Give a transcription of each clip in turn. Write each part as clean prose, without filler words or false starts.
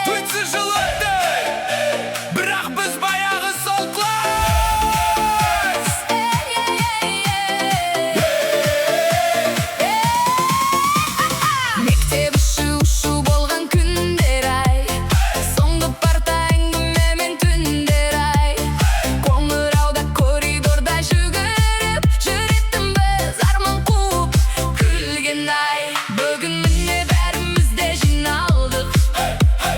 Өйтсі жылытты, бірақ біз баяғы сол класс. Мектеп ұшу болған күндер ай, соңғы парта әңгімемен түндер ай. Қоңырауда коридорда жүгіріп жүретін біз, арман қуып күлген ай. Бүгін міне бәріміз де жиналдық,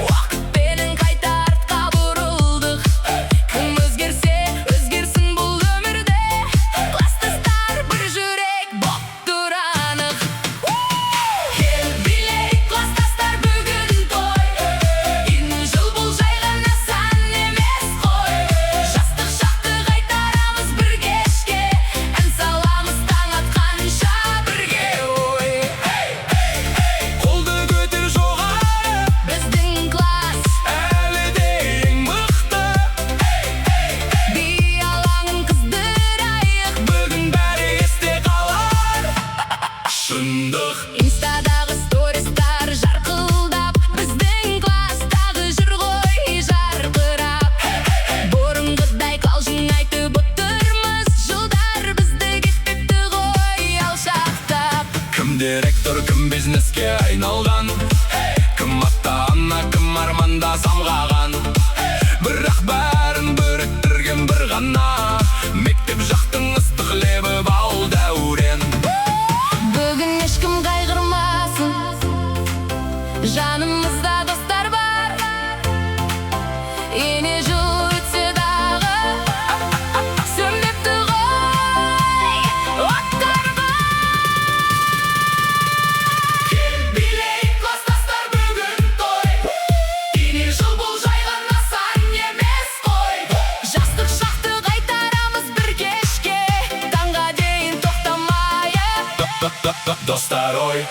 уақытпенен қайта артқа бұрылдық. Кім өзгерсе өзгерсін бұл өмірде, класстастар бір жүрек боп тұр анық. Кел билейік класстастар бүгін той, yeni жыл бұл жай ғана сан емес қой. Жастық шақты қайтарамыз бір кешке, ән саламыз таң атқанша бірге. Ой, Қолды көтер жоғары, біздің класс әлі де ең мықты. би алаңын қыздырайық. Бүгін бәрі есте қалар, шындық. Инстадағы стористар жарқылдап, біздің класстағы жүр ғой жарқырап. Бұрынғыдай қалжың айтып отырмыз, жылдар бізді кетпепті ғой алшақтап. Кім директор, кім бизнеске айналған, кім ата-ана, кім арманда самғаған. Бірақ бәрін біріктірген бір ғана, мектеп жақтың ыстық лебі бал дәурен. Бүгін ешкім қайғырмасын, жанымызда достар бар. Yeni жыл өтсе дағы, сөнбепті ғой оттар бар. Кел билейік класстастар бүгін той, yeni жыл бұл жай ғана сан емес қой. Жастық шақты қайтарамыз бір кешке, таңға дейін тоқтамайық. Достар ой.